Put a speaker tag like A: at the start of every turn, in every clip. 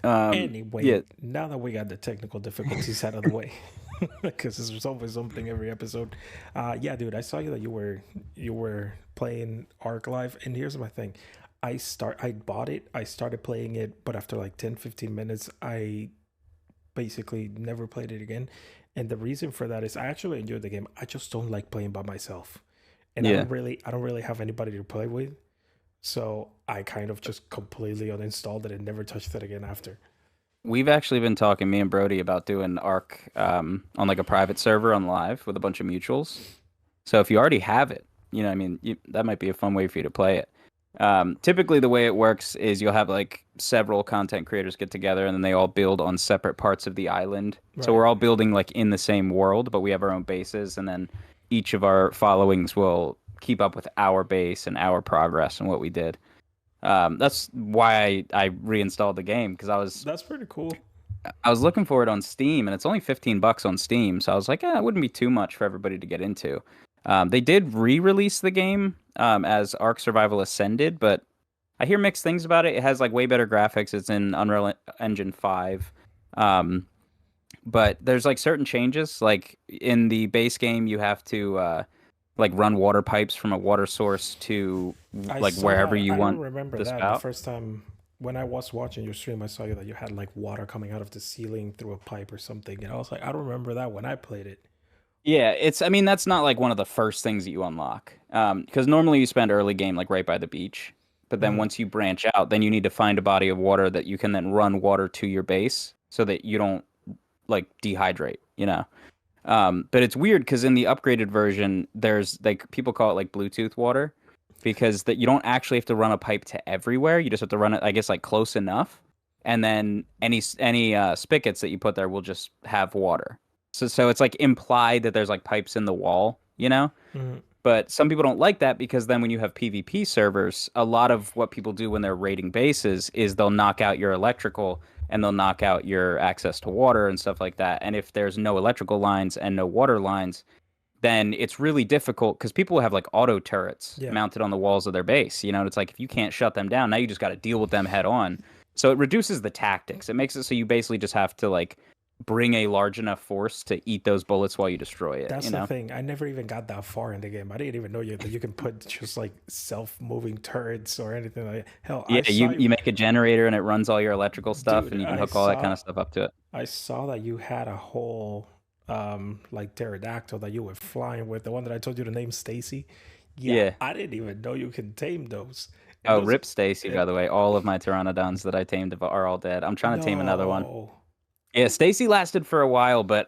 A: Yeah,
B: Anyway, now that we got the technical difficulties out of the way, because there's always something every episode. Yeah, dude, I saw you that you were playing Arc Live, and here's my thing. I bought it, I started playing it, but after like 10, 15 minutes, I basically never played it again. And the reason for that is I actually enjoyed the game. I just don't like playing by myself. And
A: yeah.
B: I don't really have anybody to play with. So I kind of just completely uninstalled it and never touched it again after.
A: We've actually been talking, me and Brody, about doing Arc on like a private server on live with a bunch of mutuals. So if you already have it, I mean, that might be a fun way for you to play it. Typically, the way it works is you'll have like several content creators get together and then they all build on separate parts of the island. So
B: Right.
A: we're all building like in the same world, but we have our own bases, and then each of our followings will keep up with our base and our progress and what we did. That's why I reinstalled the game because
B: That's pretty cool.
A: I was looking for it on Steam, and it's only $15 on Steam. So I was like, it wouldn't be too much for everybody to get into. They did re-release the game as Ark Survival Ascended, but I hear mixed things about it. It has like way better graphics. It's in Unreal Engine 5. Um, but there's like certain changes. Like in the base game, you have to like run water pipes from a water source to
B: I
A: like wherever
B: saw,
A: you
B: I don't
A: want
B: remember
A: the
B: that. The
A: spout.
B: first time when I was watching your stream, I saw you that you had like water coming out of the ceiling through a pipe or something. And I was like, I don't remember that when I played it.
A: Yeah, I mean, that's not like one of the first things that you unlock. Because normally you spend early game like right by the beach, but then
B: Mm,
A: once you branch out, then you need to find a body of water that you can then run water to your base so that you don't like dehydrate. But it's weird because in the upgraded version, there's like people call it like Bluetooth water because that you don't actually have to run a pipe to everywhere. You just have to run it, I guess, like close enough, and then any spigots that you put there will just have water. So it's like implied that there's like pipes in the wall.
B: mm,
A: But some people don't like that because then when you have PvP servers, a lot of what people do when they're raiding bases is they'll knock out your electrical and they'll knock out your access to water and stuff like that. And if there's no electrical lines and no water lines, then it's really difficult because people have like auto turrets
B: yeah.
A: mounted on the walls of their base. And it's like if you can't shut them down, now you just got to deal with them head on. So it reduces the tactics. It makes it so you basically just have to like bring a large enough force to eat those bullets while you destroy it,
B: That's
A: you
B: the
A: know?
B: thing. I never even got that far in the game. I didn't even know that you can put just like self-moving turrets or anything like that. Hell,
A: Yeah, you make a generator and it runs all your electrical stuff
B: dude,
A: and you can hook all that kind of stuff up to it.
B: I saw that you had a whole like pterodactyl that you were flying with, the one that I told you to name Stacy. Yeah,
A: Yeah.
B: I didn't even know you can tame those. And
A: Oh,
B: those
A: rip Stacy, by
B: and
A: the way. All of my pteranodons that I tamed are all dead. I'm trying to tame another one.
B: no.
A: Yeah, Stacy lasted for a while, but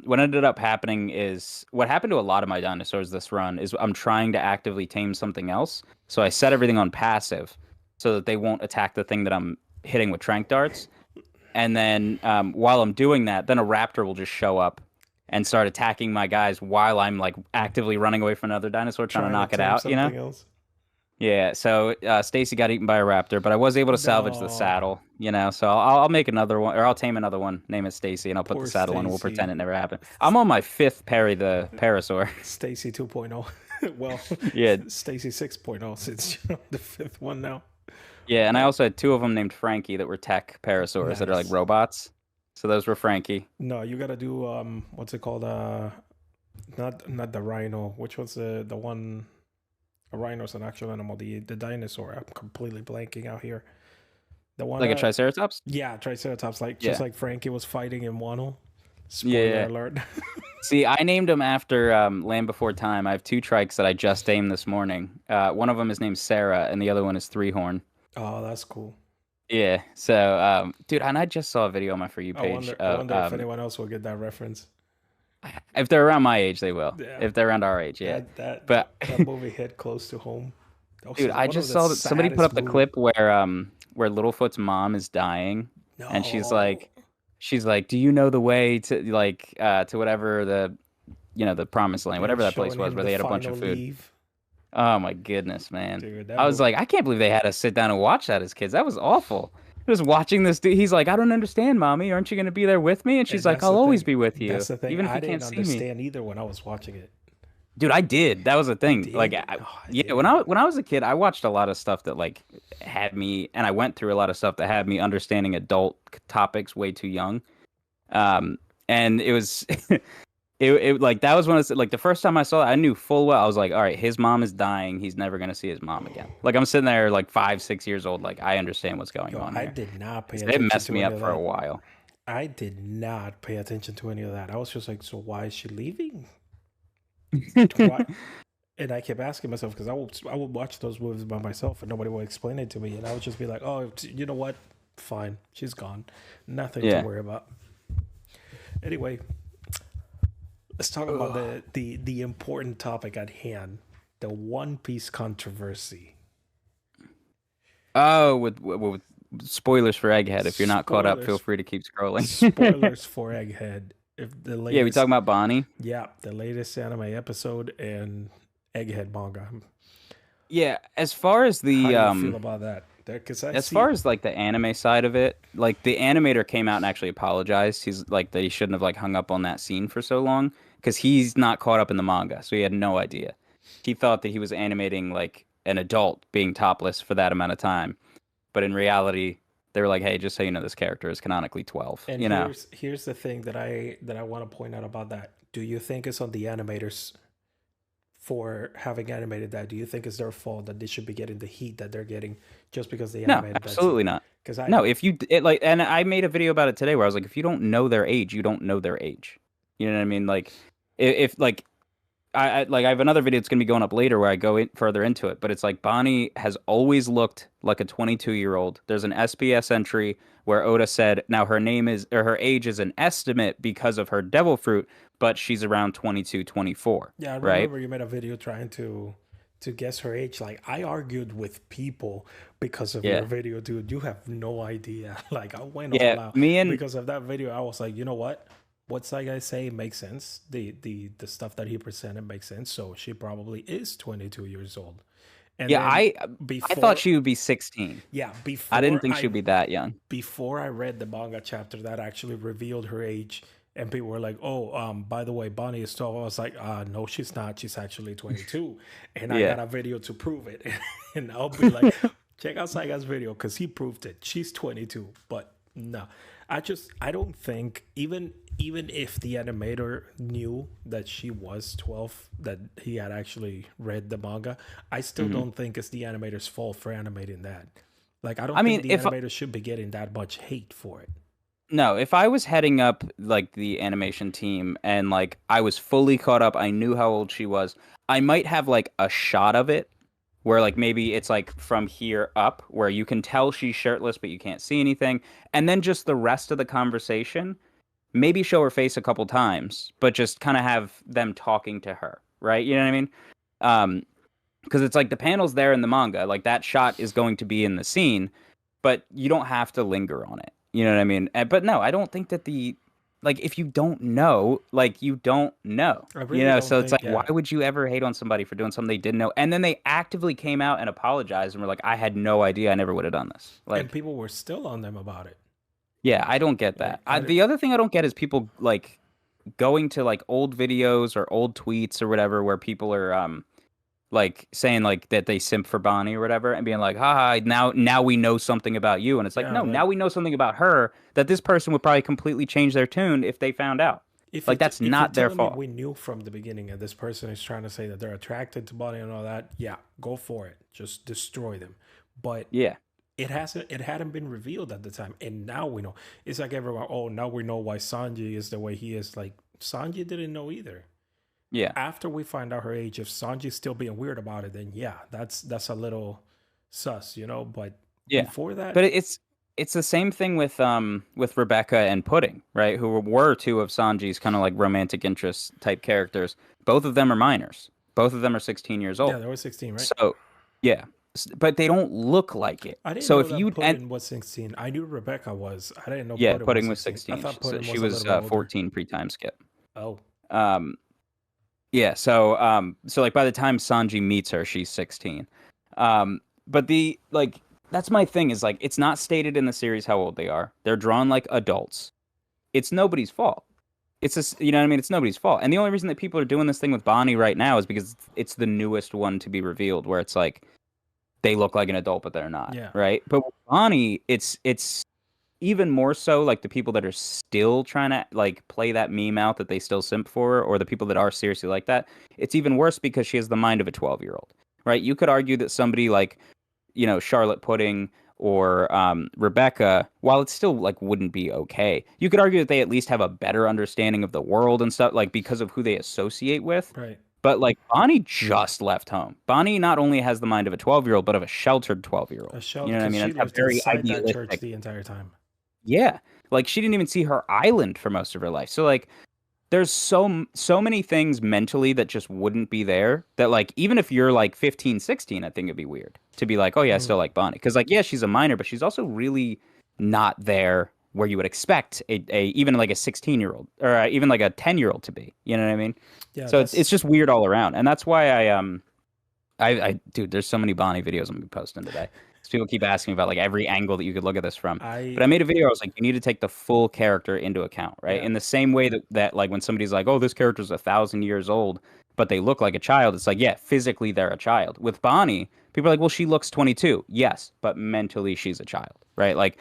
A: what ended up happening is what happened to a lot of my dinosaurs this run is I'm trying to actively tame something else. So I set everything on passive so that they won't attack the thing that I'm hitting with trank darts. And then while I'm doing that, then a raptor will just show up and start attacking my guys while I'm like actively running away from another dinosaur trying to
B: Trying to
A: knock it
B: tame
A: out.
B: something else.
A: Yeah, so Stacy got eaten by a raptor, but I was able to salvage the
B: No.
A: saddle. So I'll make another one, or I'll tame another one, name it Stacy, and I'll put the
B: Poor
A: saddle on, and we'll pretend
B: Stacy.
A: it never happened. I'm on my fifth Perry the Parasaur.
B: Stacy 2.0. Well,
A: Yeah,
B: Stacy 6.0 since you're on the fifth one now.
A: yeah, and I
B: But
A: also had two of them named Frankie that were tech Parasaurs that are like
B: nice.
A: robots. So those were Frankie.
B: No, you gotta do what's it called? Not the rhino. Which was the one? A rhino's an actual animal. The dinosaur. I'm completely blanking out here. The one
A: Like a
B: that
A: Triceratops?
B: yeah, Triceratops. Like just
A: Yeah.
B: like Frankie was fighting in Wano.
A: Yeah,
B: Spoiler
A: yeah.
B: alert.
A: See, I named them after Land Before Time. I have two trikes that I just named this morning. One of them is named Sarah, and the other one is Three Horn.
B: Oh, that's cool.
A: Yeah. So, dude, and I just saw a video on my For You
B: I
A: page.
B: wonder. I wonder if anyone else will get that reference.
A: If they're around my age, they will.
B: Yeah,
A: If they're around our age, yeah.
B: that
A: But
B: that movie hit close to home. That was
A: dude, I
B: one of
A: just
B: the
A: saw that somebody put
B: saddest
A: up the
B: movie.
A: clip where Littlefoot's mom is dying, and
B: No,
A: she's like, "Do you know the way to like to whatever the promised land,
B: yeah,
A: whatever that place
B: showing
A: was
B: him
A: where
B: the
A: they had a bunch
B: final
A: of food."
B: leave,
A: Oh my goodness, man.
B: dude.
A: I
B: That
A: was
B: movie.
A: like, I can't believe they had us sit down and watch that as kids. That was awful. Just watching this dude, he's like, I don't understand, mommy. Aren't you going to be there with me? And she's
B: And
A: like,
B: that's
A: I'll
B: the
A: always
B: thing.
A: be with you,
B: That's the thing.
A: even if
B: I
A: you can't
B: didn't
A: see me.
B: understand either when I was watching it.
A: Dude, I did. That was the
B: You
A: thing. Like,
B: did? Oh, I
A: yeah,
B: didn't.
A: when I was a kid, I watched a lot of stuff that like had me, and I went through a lot of stuff that had me understanding adult topics way too young. Um, and it was it like that was when it's like the first time I saw it, I knew full well. I was like, all right, his mom is dying. He's never gonna see his mom again. Like I'm sitting there like 5, 6 years old. Like I understand what's going
B: Yo,
A: on
B: I
A: here.
B: did not pay
A: It
B: attention
A: messed
B: to
A: me
B: any
A: up
B: of
A: for a
B: that.
A: while.
B: I did not pay attention to any of that. I was just like, so why is she leaving? Why? And I kept asking myself because I would watch those movies by myself and nobody would explain it to me, and I would just be like, oh, you know what? Fine, she's gone. Nothing to
A: Yeah.
B: worry about. Anyway, let's talk about
A: Ugh.
B: the important topic at hand, the One Piece controversy.
A: Oh, with spoilers for Egghead. If you're not caught up, feel
B: Spoilers,
A: free to keep scrolling.
B: spoilers for Egghead. If the
A: Yeah, we
B: latest,
A: talking about Bonnie.
B: yeah, the latest anime episode and Egghead manga.
A: Yeah, as far as
B: How
A: the
B: do you feel about that? Because I
A: as
B: see.
A: far as like the anime side of it, like the animator came out and actually apologized. He's like that he shouldn't have like hung up on that scene for so long because he's not caught up in the manga, so he had no idea. He thought that he was animating like an adult being topless for that amount of time, but in reality, they were like, "Hey, just so you know, this character is canonically 12."
B: And
A: You know?
B: here's the thing that I want to point out about that. Do you think it's on the animators for having animated that? Do you think it's their fault that they should be getting the heat that they're getting just because they
A: No,
B: animated that scene?
A: absolutely not.
B: Because I
A: No,
B: don't.
A: if you it like, and I made a video about it today where I was like, if you don't know their age, you don't know their age. You know what I mean? Like, if like I have another video that's gonna be going up later where I go in further into it, but it's like Bonnie has always looked like a 22-year-old. There's an SBS entry where Oda said now her name is or her age is an estimate because of her devil fruit, but she's around 22, 24,
B: Yeah, I
A: right?
B: remember you made a video trying to guess her age. Like I argued with people because of your
A: Yeah.
B: video, dude. You have no idea. Like I went all
A: Yeah,
B: out
A: me and
B: because of that video. I was like, you know what? What's that guy say makes sense. The stuff that he presented makes sense. So she probably is 22 years old. And
A: yeah,
B: then
A: I thought
B: before,
A: she would be 16.
B: yeah,
A: I didn't think she'd be that young.
B: before I read the manga chapter that actually revealed her age, and people were like, "Oh, by the way, Bonnie is 12." I was like, "No, she's not. She's actually 22," and I
A: Yeah.
B: got a video to prove it. And I'll be like, "Check out Saiga's video because he proved it. She's 22." But no, I don't think even if the animator knew that she was 12, that he had actually read the manga, I still
A: Mhm.
B: don't think it's the animator's fault for animating that. Like, I
A: I
B: don't think
A: mean,
B: the
A: if
B: animator should be getting that much hate for it.
A: no, if I was heading up like the animation team and like I was fully caught up, I knew how old she was, I might have like a shot of it where like maybe it's like from here up where you can tell she's shirtless but you can't see anything. And then just the rest of the conversation, maybe show her face a couple times, but just kind of have them talking to her, right? You know what I mean? Um, because it's like the panel's there in the manga, like that shot is going to be in the scene, but you don't have to linger on it. You know what I mean? But no, I don't think that the like if you don't know, like you don't know.
B: I
A: You
B: really
A: know,
B: don't
A: so it's
B: think,
A: like why
B: yeah.
A: would you ever hate on somebody for doing something they didn't know? And then they actively came out and apologized and were like, I had no idea, I never would have done this.
B: And
A: Like,
B: people were still on them about it.
A: yeah, I don't get
B: Like,
A: that. The other thing I don't get is people like going to like old videos or old tweets or whatever where people are like saying like that they simp for Bonnie or whatever and being like, haha, now we know something about you. And it's like,
B: yeah,
A: no, now
B: like
A: we know something about her that this person would probably completely change their tune if they found out. Like that's
B: if you're
A: not their
B: telling me
A: fault.
B: we knew from the beginning and this person is trying to say that they're attracted to body and all that, yeah, go for it. Just destroy them. But
A: Yeah.
B: it hadn't been revealed at the time, and now we know. It's like everyone, oh, now we know why Sanji is the way he is. Like Sanji didn't know either.
A: Yeah.
B: After we find out her age, if Sanji's still being weird about it, then yeah, that's a little sus, you know. But
A: Yeah.
B: before that,
A: But it's the same thing with Rebecca and Pudding, right? Who were two of Sanji's kind of like romantic interest type characters. Both of them are minors. Both of them are 16 years
B: yeah,
A: old.
B: they were 16, right?
A: So, yeah. But they don't look like it.
B: I didn't
A: So
B: know
A: if
B: that
A: you and
B: Puddin was 16. I knew Rebecca was. I didn't know
A: yeah,
B: Puddin was
A: Pudding was
B: 16. I
A: 16.
B: thought
A: So
B: Puddin
A: she
B: was a
A: was
B: little bit older.
A: 14 pre-time skip.
B: Oh,
A: Um, yeah, so like by the time Sanji meets her, she's 16. But the like that's my thing is like it's not stated in the series how old they are. They're drawn like adults. It's nobody's fault. it's just, you know what I mean? It's nobody's fault. And the only reason that people are doing this thing with Bonnie right now is because it's the newest one to be revealed, where it's like they look like an adult, but they're not,
B: Yeah.
A: right? But with Bonnie, it's even more so like the people that are still trying to like play that meme out that they still simp for her, or the people that are seriously like that. It's even worse because she has the mind of a 12-year-old, right? You could argue that somebody like, Charlotte Pudding or Rebecca, while it still like wouldn't be okay, you could argue that they at least have a better understanding of the world and stuff, like because of who they associate with.
B: Right.
A: But like Bonnie just left home. Bonnie not only has the mind of a 12-year-old, but of a sheltered
B: A
A: 12-year-old.
B: show
A: You know what I
B: because
A: mean?
B: she
A: That's a
B: lived
A: very
B: inside that church
A: idealistic.
B: the entire time.
A: Yeah. Like she didn't even see her island for most of her life. So like there's so many things mentally that just wouldn't be there, that like even if you're like 15, 16, I think it'd be weird to be like, "Oh yeah, I
B: Mm.
A: still like Bonnie." Cuz like yeah, she's a minor, but she's also really not there where you would expect a even like a 16-year-old or even like a 10-year-old to be. You know what I mean?
B: Yeah,
A: So it's
B: that's
A: just weird all around. And that's why I dude, there's so many Bonnie videos I'm gonna be posting today. 'Cause people keep asking about like every angle that you could look at this from. But
B: I
A: I made a video. I was like, you need to take the full character into account, right?
B: yeah.
A: In the same way that like when somebody's like, oh, this character's 1,000 years old, but they look like a child. It's like, yeah, physically they're a child. With Bonnie, people are like, well, she looks 22. Yes, but mentally she's a child, right? Like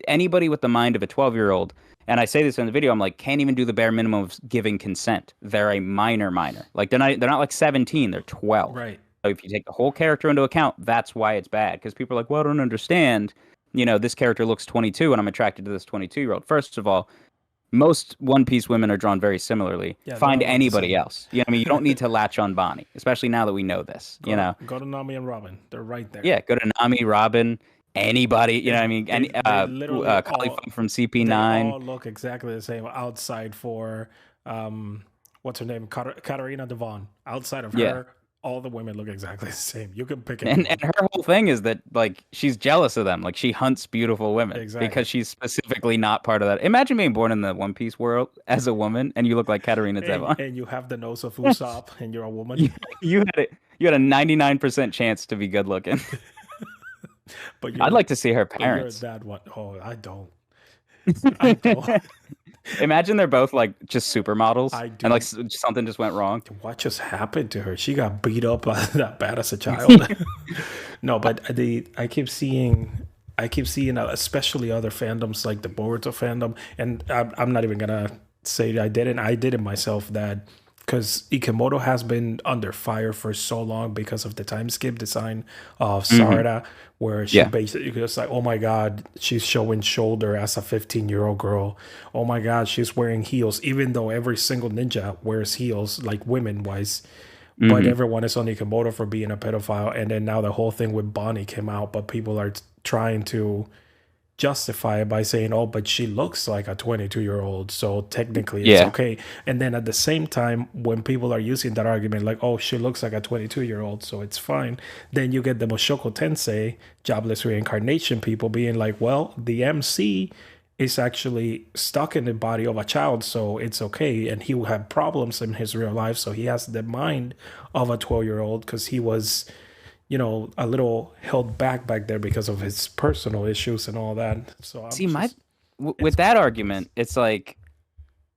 A: anybody with the mind of a 12-year-old. And I say this in the video, I'm like, can't even do the bare minimum of giving consent. They're a minor. Like they're not like 17, they're 12.
B: Right.
A: So if you take the whole character into account, that's why it's bad. Because people are like, well, I don't understand. This character looks 22 and I'm attracted to this 22-year-old. First of all, most One Piece women are drawn very similarly.
B: Yeah, they
A: Find
B: all look the
A: anybody
B: same.
A: else. You know what I mean? You don't need to latch on Bonnie, especially now that we know this.
B: Go to Nami and Robin. They're right there.
A: Yeah, go to Nami, Robin, anybody. You know what I mean?
B: They
A: Any
B: they literally all
A: Caulifla from
B: they
A: CP9.
B: all look exactly the same outside for what's her name? Katarina Devon. Outside of
A: Yeah.
B: her, all the women look exactly the same. You can pick
A: And
B: anyone.
A: and her whole thing is that like she's jealous of them. Like she hunts beautiful women
B: Exactly.
A: because she's specifically not part of that. Imagine being born in the One Piece world as a woman and you look like Katarina Devon.
B: And you have the nose of Usopp and you're a woman.
A: You, you had a 99% chance to be good looking.
B: But
A: I'd like to see her
B: but you're
A: parents.
B: that one. Oh, I don't. I don't.
A: Imagine they're both like just supermodels
B: I
A: and like
B: do.
A: something just went wrong.
B: What just happened to her? She got beat up that bad as a child. No, but I keep seeing, especially other fandoms like the Boruto fandom, and I'm not even gonna say I didn't. I did it myself. That because Ikemoto has been under fire for so long because of the time skip design of
A: Hmm.
B: Sarada, where she
A: Yeah.
B: basically was like, oh my god, she's showing shoulder as a 15-year-old girl. Oh my god, she's wearing heels, even though every single ninja wears heels, like women wise. But
A: Hmm.
B: everyone is on Ikemoto for being a pedophile, and then now the whole thing with Bonnie came out, but people are trying to justify it by saying, oh, but she looks like a 22-year-old, so technically it's
A: Yeah.
B: okay. And then at the same time, when people are using that argument, like, oh, she looks like a 22-year-old, so it's fine, then you get the Mushoku Tensei, jobless reincarnation people being like, well, the MC is actually stuck in the body of a child, so it's okay. And he will have problems in his real life, so he has the mind of a 12-year-old because he was a little held back there because of his personal issues and all that. So I'm
A: See,
B: just, it's
A: with that argument, it's like,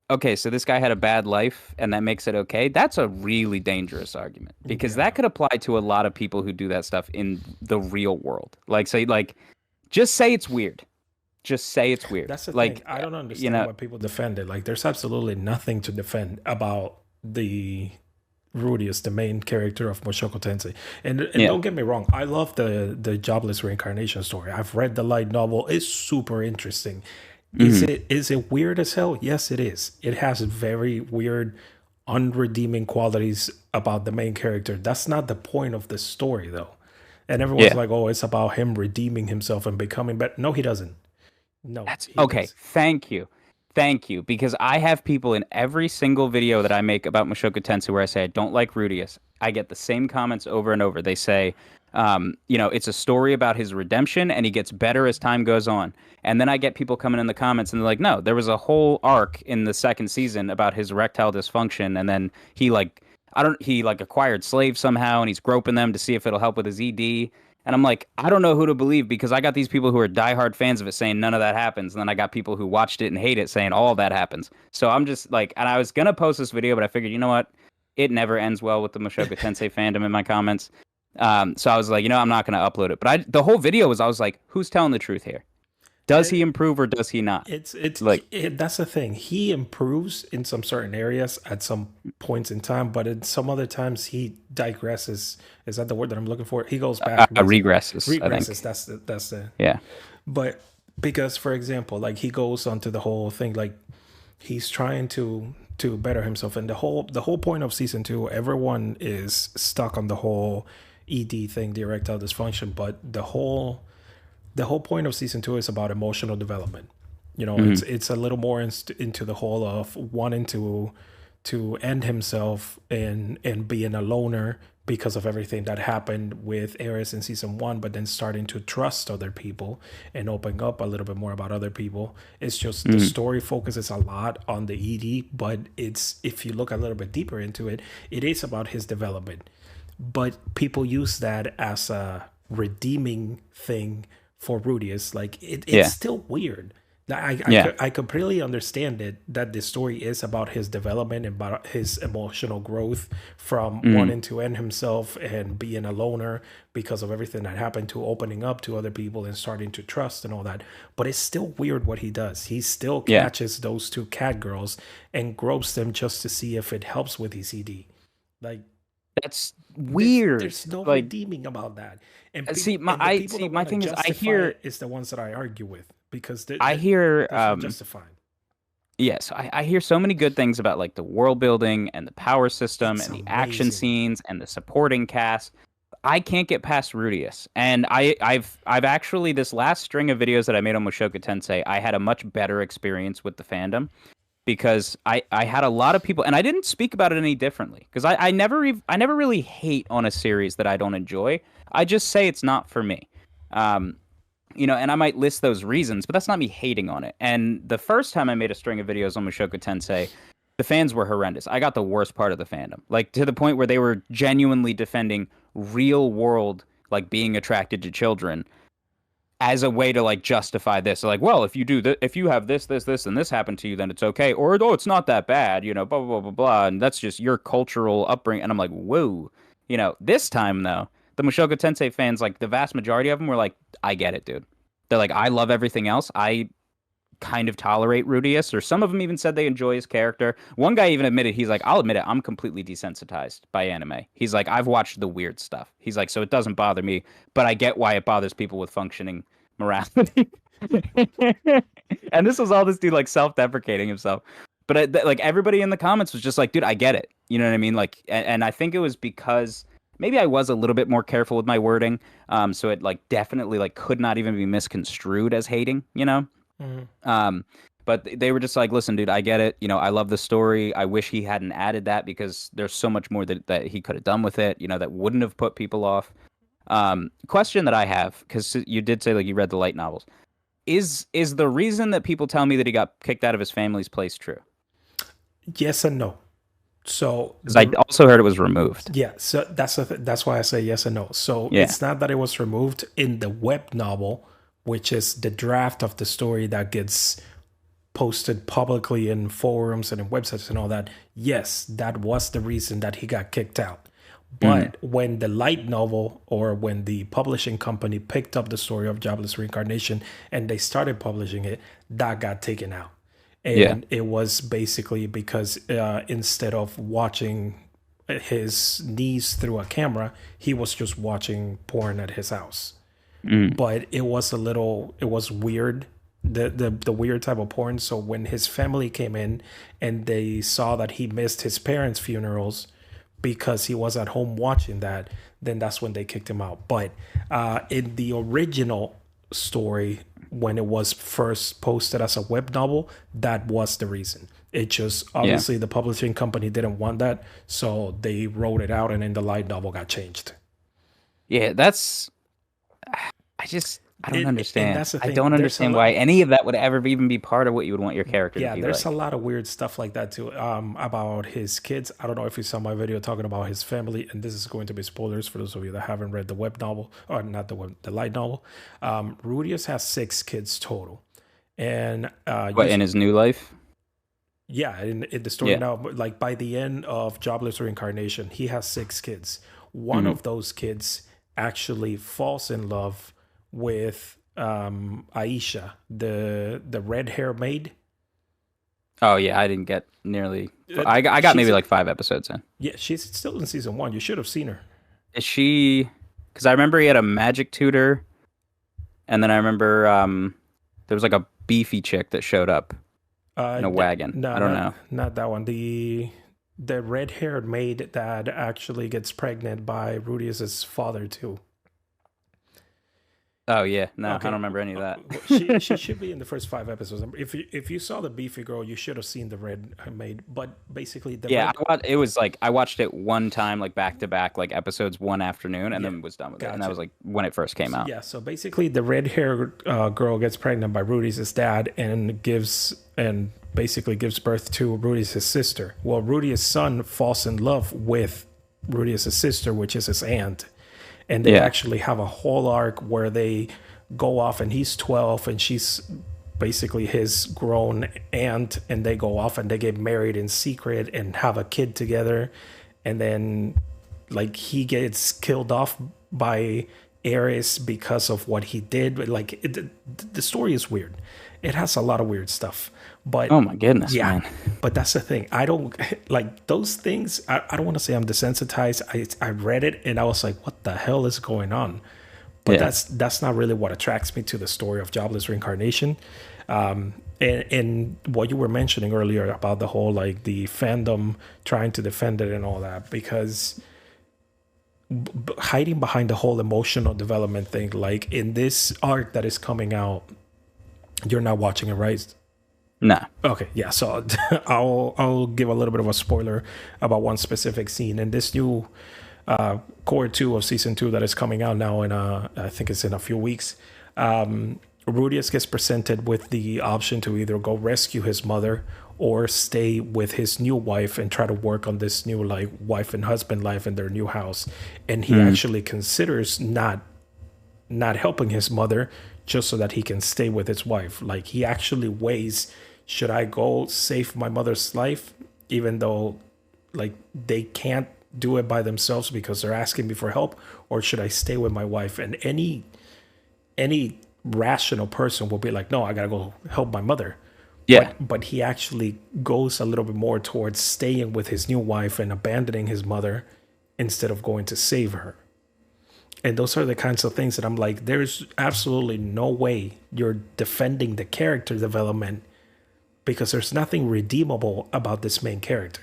A: okay, so this guy had a bad life and that makes it okay. That's a really dangerous argument because
B: yeah.
A: that could apply to a lot of people who do that stuff in the real world. Like, say, like, just say it's weird. Just say it's weird.
B: That's the thing.
A: Like,
B: I don't
A: you
B: understand
A: know,
B: why people defend it. Like, there's absolutely nothing to defend about the Rudius, the main character of Mushoku Tensei. And
A: yeah.
B: don't get me wrong, I love the jobless reincarnation story. I've read the light novel. It's super interesting.
A: Hmm.
B: Is it weird as hell? Yes, it is. It has very weird, unredeeming qualities about the main character. That's not the point of the story, though. And everyone's
A: Yeah.
B: like, "Oh, it's about him redeeming himself and becoming better." No, he doesn't. No,
A: That's
B: he
A: okay.
B: does.
A: Thank you. Thank you. Because I have people in every single video that I make about Mushoku Tensei where I say I don't like Rudius. I get the same comments over and over. They say, it's a story about his redemption and he gets better as time goes on. And then I get people coming in the comments and they're like, no, there was a whole arc in the second season about his erectile dysfunction. And then he like, he like acquired slaves somehow and he's groping them to see if it'll help with his ED. And I'm like, I don't know who to believe because I got these people who are diehard fans of it saying none of that happens. And then I got people who watched it and hate it saying all of that happens. So I'm just like, and I was going to post this video, but I figured, you know what? It never ends well with the Mushoku Tensei fandom in my comments. So I was like, I'm not going to upload it. But the whole video was, I was like, who's telling the truth here? Does he improve or does he not? Like,
B: That's the thing. He improves in some certain areas at some points in time, but in some other times he digresses. Is that the word that I'm looking for? He goes back,
A: regresses, I think.
B: regresses. That's the.
A: Yeah.
B: But because, for example, like he goes onto the whole thing, like he's trying to better himself, and the whole point of season two, everyone is stuck on the whole ED thing, the erectile dysfunction, but the whole point of season two is about emotional development. It's a little more into the whole of wanting to end himself and being a loner because of everything that happened with Ares in season one, but then starting to trust other people and open up a little bit more about other people. It's just the story focuses a lot on the ED, but it's, if you look a little bit deeper into it, it is about his development. But people use that as a redeeming thing for Rudius. Like it's
A: Yeah.
B: still weird.
A: Yeah.
B: I completely understand it that the story is about his development and about his emotional growth from wanting to end himself and being a loner because of everything that happened to opening up to other people and starting to trust and all that. But it's still weird what he does. He still
A: Yeah.
B: catches those two cat girls and gropes them just to see if it helps with his ED. Like
A: That's
B: there's
A: weird.
B: there's no
A: Like,
B: redeeming about that. And
A: see,
B: the people that
A: my
B: want to
A: thing is,
B: justify it is the ones that I argue with because
A: I hear,
B: there's no justifying.
A: yes, I hear so many good things about like the world building and the power system
B: It's
A: and the action
B: amazing.
A: scenes and the supporting cast. I can't get past Rudius, and I've actually, this last string of videos that I made on Mushoku Tensei, I had a much better experience with the fandom because I had a lot of people, and I didn't speak about it any differently because I never really hate on a series that I don't enjoy. I just say it's not for me. Um, and I might list those reasons, but that's not me hating on it. And the first time I made a string of videos on Mushoku Tensei, the fans were horrendous. I got the worst part of the fandom, like to the point where they were genuinely defending real world, like being attracted to children as a way to like justify this. So like, well, if you do that, if you have this, and this happened to you, then it's okay. Or, oh, it's not that bad, blah, blah, blah, blah, blah. And that's just your cultural upbringing. And I'm like, whoa. This time though, the Mushoku Tensei fans, like the vast majority of them were like, I get it, dude. They're like, I love everything else. I kind of tolerate Rudius, or some of them even said they enjoy his character. One guy even admitted, he's like, I'll admit it, I'm completely desensitized by anime. He's like, I've watched the weird stuff. He's like, so it doesn't bother me, but I get why it bothers people with functioning morality. And this was all this dude like self-deprecating himself. But like everybody in the comments was just like, dude, I get it. You know what I mean? Like, and I think it was because maybe I was a little bit more careful with my wording. So it like definitely like could not even be misconstrued as hating.
B: Mhm.
A: But they were just like, listen, dude, I get it. I love the story. I wish he hadn't added that because there's so much more that he could have done with it, that wouldn't have put people off. Question that I have, because you did say like you read the light novels. Is the reason that people tell me that he got kicked out of his family's place true?
B: Yes and no. So
A: Because I also heard it was removed.
B: yeah, so that's why I say yes and no. So
A: Yeah.
B: it's not that it was removed in the web novel, which is the draft of the story that gets posted publicly in forums and in websites and all that. Yes, that was the reason that he got kicked out.
A: Mm.
B: But when the light novel, or when the publishing company picked up the story of Jobless Reincarnation and they started publishing it, that got taken out.
A: Yeah.
B: And it was basically because instead of watching his niece through a camera, he was just watching porn at his house.
A: Mm.
B: But it was weird, the weird type of porn. So when his family came in and they saw that he missed his parents' funerals because he was at home watching that, then that's when they kicked him out. But in the original story, when it was first posted as a web novel, that was the reason. It just,
A: Yeah.
B: obviously the publishing company didn't want that, so they wrote it out, and then the light novel got changed.
A: Yeah. That's. I just. I don't
B: And
A: understand.
B: that's the
A: I
B: thing.
A: don't understand why any of that would ever even be part of what you would want your character to
B: Yeah,
A: be
B: there's a
A: like.
B: lot of weird stuff like that too. About his kids. I don't know if you saw my video talking about his family, and this is going to be spoilers for those of you that haven't read the web novel, or not the web, the light novel. Rudius has 6 kids total, and
A: What, in his new life?
B: yeah, in the story
A: Yeah.
B: now, like by the end of Jobless Reincarnation, he has 6 kids. One
A: Hmm.
B: of those kids actually falls in love with Aisha, the red hair maid.
A: Oh yeah, I didn't get nearly.
B: Uh,
A: I got
B: she's
A: maybe like 5 episodes in.
B: Yeah, she's still in season 1. You should have seen her.
A: Is she? Because I remember he had a magic tutor, and then I remember there was like a beefy chick that showed up in a wagon.
B: No,
A: I don't know.
B: not that one. The red haired maid that actually gets pregnant by Rudius's father too.
A: Oh yeah, no, I don't
B: Okay,
A: remember any of
B: she
A: that.
B: should be in the first 5 episodes. If you saw the beefy girl, you should have seen the red maid. But basically, the
A: Yeah,
B: red
A: it was like I watched it one time, like back to back, like episodes one afternoon, and
B: yeah,
A: then was done with it. And that
B: gotcha.
A: was like when it first came out.
B: Yeah, so basically, the red hair girl gets pregnant by Rudy's dad and basically gives birth to Rudy's sister. Well, Rudy's son falls in love with Rudy's sister, which is his aunt, and they
A: Yeah,
B: actually have a whole arc where they go off, and he's 12, and she's basically his grown aunt, and they go off and they get married in secret and have a kid together, and then like he gets killed off by Ares because of what he did. But like the story is weird. It has a lot of weird stuff. But
A: oh my goodness,
B: yeah,
A: man.
B: but that's the thing. I don't like those things. I don't want to say I'm desensitized. I read it and I was like, what the hell is going on? But
A: Yeah.
B: that's not really what attracts me to the story of Jobless Reincarnation. And what you were mentioning earlier about the whole like the fandom trying to defend it and all that, because hiding behind the whole emotional development thing, like in this arc that is coming out, you're not watching it, right?
A: Nah.
B: Okay, yeah. So I'll give a little bit of a spoiler about one specific scene in this new core 2 of season 2 that is coming out now in I think it's in a few weeks. Rudius gets presented with the option to either go rescue his mother or stay with his new wife and try to work on this new like wife and husband life in their new house. And he
A: Mm.
B: actually considers not helping his mother just so that he can stay with his wife. Like he actually weighs, should I go save my mother's life even though like they can't do it by themselves because they're asking me for help, or should I stay with my wife? And any rational person will be like, no, I gotta go help my mother.
A: Yeah.
B: But he actually goes a little bit more towards staying with his new wife and abandoning his mother instead of going to save her. And those are the kinds of things that I'm like, there's absolutely no way you're defending the character development because there's nothing redeemable about this main character.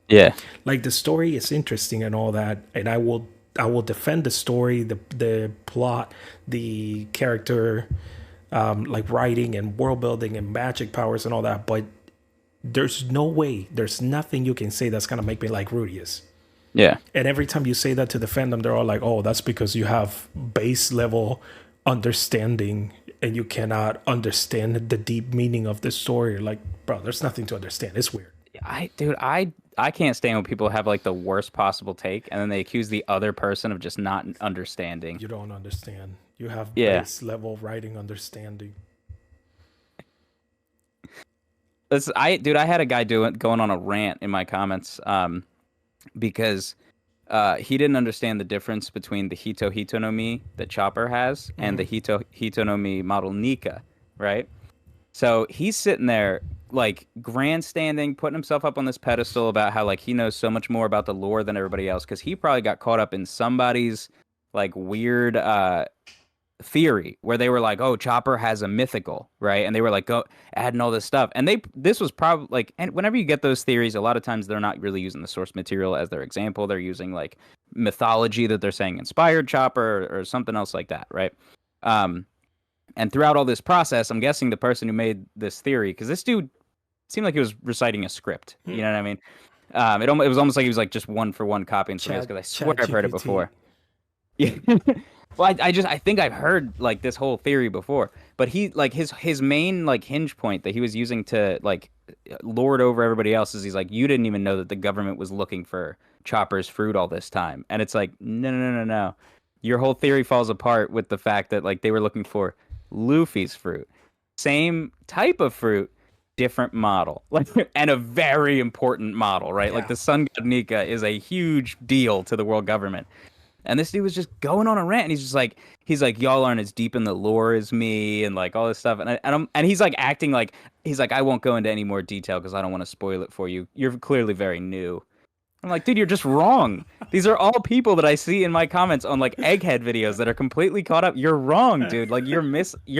A: Yeah.
B: Like the story is interesting and all that, and I will defend the story, the plot, the character, like writing and world building and magic powers and all that. But there's no way, there's nothing you can say that's gonna make me like Rudius.
A: Yeah.
B: And every time you say that to the fandom, they're all like, "Oh, that's because you have base level understanding and you cannot understand the deep meaning of the story." Like, bro, there's nothing to understand. It's weird.
A: Dude, I can't stand when people have like the worst possible take and then they accuse the other person of just not understanding.
B: You don't understand. You have
A: Yeah.
B: base level writing understanding.
A: Dude, I had a guy going on a rant in my comments because he didn't understand the difference between the Hito Hito no Mi that Chopper has and the Hito Hito no Mi model Nika, right? So he's sitting there like grandstanding, putting himself up on this pedestal about how like he knows so much more about the lore than everybody else because he probably got caught up in somebody's like weird theory where they were like, "Oh, Chopper has a mythical," right? And they were like, "Go adding all this stuff." And this was probably like, and whenever you get those theories, a lot of times they're not really using the source material as their example. They're using like mythology that they're saying inspired Chopper or something else like that, right? Um, and throughout all this process, I'm guessing the person who made this theory, because this dude seemed like he was reciting a script. You know what I mean? It was almost like he was like just one for one copying somebody else.
B: Chat
A: Because I swear
B: Chat
A: I've heard it
B: GPT.
A: before. Yeah. Well, I think I've heard like this whole theory before, but he like his main like hinge point that he was using to like lord over everybody else is he's like, you didn't even know that the government was looking for Chopper's fruit all this time, and it's like, no, no, no, no, no. Your whole theory falls apart with the fact that like they were looking for Luffy's fruit, same type of fruit, different model, like, and a very important model, right? Like
B: Yeah,
A: the Sun God Nika is a huge deal to the world government. And this dude was just going on a rant, and he's like, y'all aren't as deep in the lore as me, and like all this stuff, and he's like acting like he's like, I won't go into any more detail because I don't want to spoil it for you. You're clearly very new. I'm like, dude, you're just wrong. These are all people that I see in my comments on like egghead videos that are completely caught up. You're wrong, dude. Like you're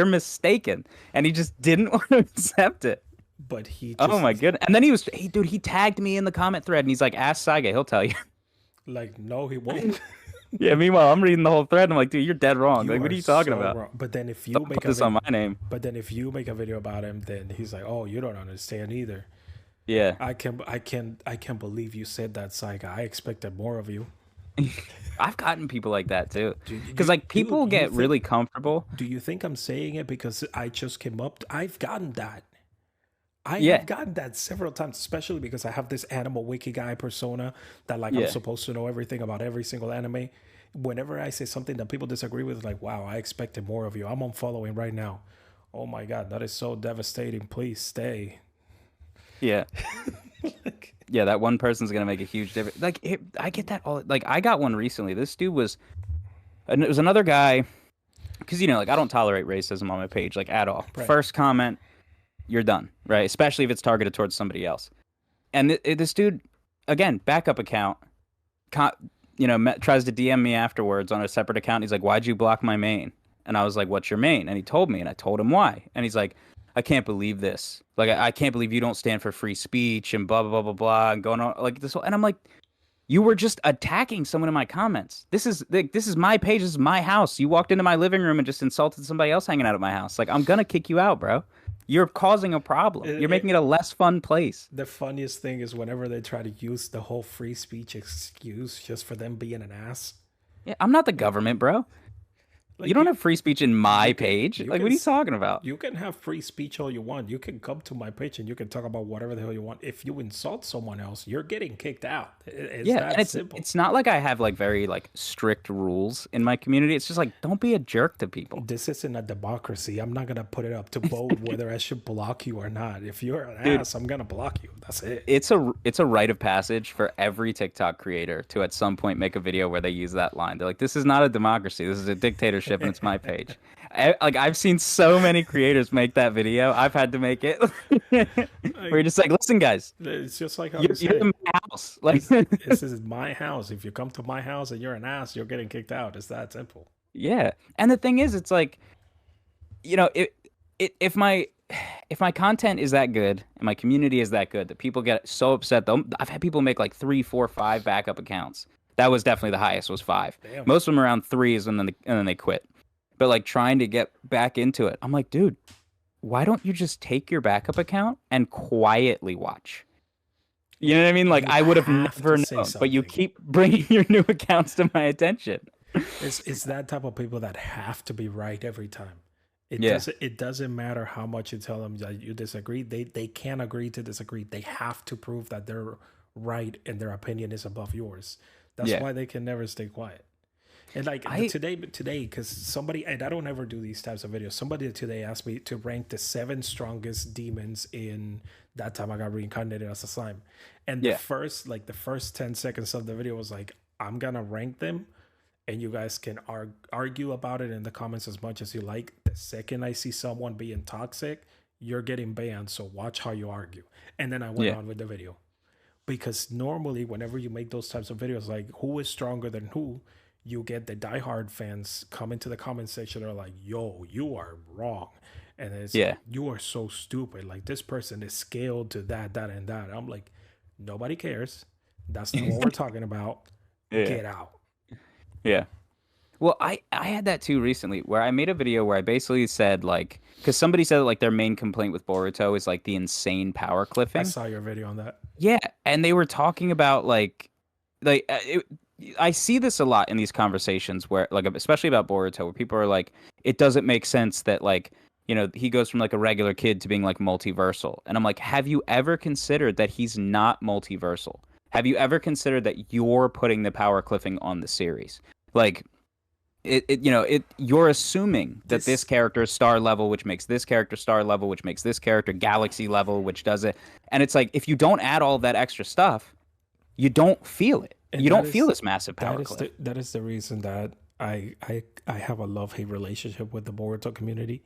A: mistaken, and he just didn't want to accept it.
B: but he
A: Oh
B: just
A: my goodness! And then dude, he tagged me in the comment thread, and he's like, ask Sage, he'll tell you.
B: like no, he won't.
A: Yeah, meanwhile, I'm reading the whole thread and I'm like, dude, you're dead wrong.
B: You
A: Like, what
B: are
A: are you talking
B: so
A: about?
B: wrong. But then if you
A: Don't
B: make
A: put
B: a
A: this on
B: video,
A: my name.
B: but then if you make a video about him, then he's like, "Oh, you don't understand either."
A: Yeah.
B: I can't believe you said that, Saiga. I expected more of you.
A: I've gotten people like that too.
B: Do
A: Because like people
B: you
A: get
B: think?
A: really comfortable.
B: Do you think I'm saying it because I just came up? I've gotten that. I
A: Yeah.
B: have gotten that several times, especially because I have this animal wiki guy persona that like I'm
A: Yeah.
B: supposed to know everything about every single anime. Whenever I say something that people disagree with, like, wow, I expected more of you. I'm unfollowing right now. Oh my god, that is so devastating. Please stay.
A: Yeah. Yeah, that one person's gonna make a huge difference. Like I get that all like I got one recently. This dude was and it was another guy because like I don't tolerate racism on my page like at all.
B: Right.
A: First comment, you're done, right? Especially if it's targeted towards somebody else. And this dude, again, backup account, co- tries to DM me afterwards on a separate account. He's like, "Why'd you block my main?" And I was like, "What's your main?" And he told me, and I told him why. And he's like, "I can't believe this. Like, I can't believe you don't stand for free speech and blah blah blah blah blah and going on like this." And I'm like, "You were just attacking someone in my comments. This is my page. This is my house. You walked into my living room and just insulted somebody else hanging out at my house. Like, I'm gonna kick you out, bro. You're causing a problem. You're making it a less fun place."
B: The funniest thing is whenever they try to use the whole free speech excuse just for them being an ass.
A: Yeah, I'm not the government, bro. You
B: Like
A: don't have free speech in my page.
B: you
A: Like,
B: can
A: what are you talking about?
B: you can have free speech all you want. You can come to my page and you can talk about whatever the hell you want. If you insult someone else, you're getting kicked out. It's
A: Yeah, and
B: that
A: it's
B: simple.
A: it's not like I have like very like strict rules in my community. It's just like don't be a jerk to people.
B: This isn't a democracy. I'm not gonna put it up to vote whether I should block you or not. If you're an
A: Dude,
B: ass, I'm gonna block you. That's it.
A: it's a rite of passage for every TikTok creator to at some point make a video where they use that line. They're like, "This is not a democracy. This is a dictatorship, and it's my page." Like I've seen so many creators make that video. I've had to make it. Where you're just like, "Listen, guys,
B: It's just like how you
A: you're
B: say.
A: in my house." Like,
B: This is my house. If you come to my house and you're an ass, you're getting kicked out. It's that simple.
A: yeah. And the thing is, it's like, if my content is that good and my community is that good that people get so upset though, I've had people make like 3 4 5 backup accounts. That was definitely the highest, was 5.
B: Damn.
A: Most of them around 3s, and then they quit. But like trying to get back into it, I'm like, dude, why don't you just take your backup account and quietly watch? You know what I mean? Like
B: You
A: I would have
B: have to
A: never
B: say
A: known, but you
B: something.
A: keep bringing your new accounts to my attention.
B: It's that type of people that have to be right every time.
A: Yeah.
B: It doesn't matter how much you tell them that you disagree. They can't agree to disagree. They have to prove that they're right and their opinion is above yours. That's
A: Yeah.
B: why they can never stay quiet. And like
A: I
B: today, because somebody, and I don't ever do these types of videos. Somebody today asked me to rank the 7 strongest demons in that time I got reincarnated as a slime. And
A: Yeah.
B: the first 10 seconds of the video was like, I'm gonna rank them, and you guys can argue about it in the comments as much as you like. The second I see someone being toxic, you're getting banned. So watch how you argue. And then I went
A: Yeah.
B: on with the video. Because normally, whenever you make those types of videos, like who is stronger than who, you get the diehard fans come into the comment section. They're like, "Yo, you are wrong," and it's
A: Yeah.
B: "You are so stupid. Like this person is scaled to that, that, and that." I'm like, nobody cares. That's not what we're talking about.
A: Yeah.
B: Get out.
A: Yeah. Well, I had that too recently where I made a video where I basically said like because somebody said that, like their main complaint with Boruto is like the insane power
B: I
A: cliffing.
B: saw your video on that.
A: Yeah, and they were talking about like I see this a lot in these conversations where, like, especially about Boruto, where people are like, it doesn't make sense that, like, he goes from like a regular kid to being like multiversal. And I'm like, have you ever considered that he's not multiversal? Have you ever considered that you're putting the power cliffing on the series? Like, you're assuming that this
B: This
A: character is star level, which makes this character star level, which makes this character galaxy level, which does it. And it's like, if you don't add all that extra stuff, you don't feel it.
B: and
A: You don't feel this massive power cliff.
B: that is the reason that I have a love hate relationship with the Boruto community,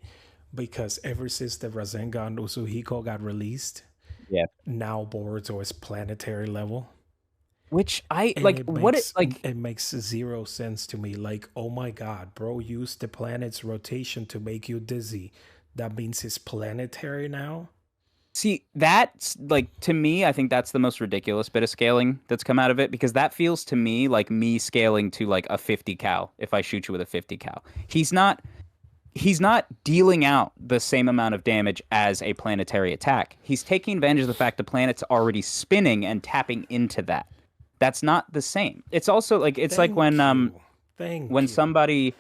B: because ever since the Rasengan Usuhiko got released,
A: Yeah.
B: now Boruto is planetary level.
A: Which I
B: And
A: like. What it like?
B: it makes zero sense to me. Like, oh my god, bro, use the planet's rotation to make you dizzy. That means it's planetary now.
A: See, that's like, to me, I think that's the most ridiculous bit of scaling that's come out of it, because that feels to me like me scaling to like a 50 cal if I shoot you with a 50 cal. He's not dealing out the same amount of damage as a planetary attack. He's taking advantage of the fact the planet's already spinning and tapping into that. That's not the same. It's also like, it's like
B: Thank you. Thank
A: when
B: you.
A: somebody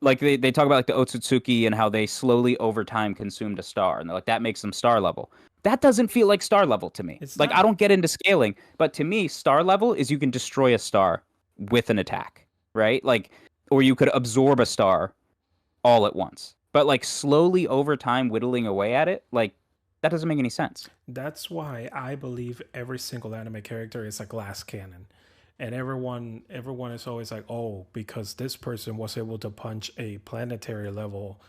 A: like they talk about like the Otsutsuki and how they slowly over time consumed a star, and they're like, that makes them star level. That doesn't feel like star level to me.
B: It's
A: Like, I
B: not.
A: don't get into scaling, but to me star level is you can destroy a star with an attack, right? Like, or you could absorb a star all at once. But like slowly over time whittling away at it, like, that doesn't make any sense.
B: That's why I believe every single anime character is a glass cannon. And everyone is always like, "Oh, because this person was able to punch a planetary level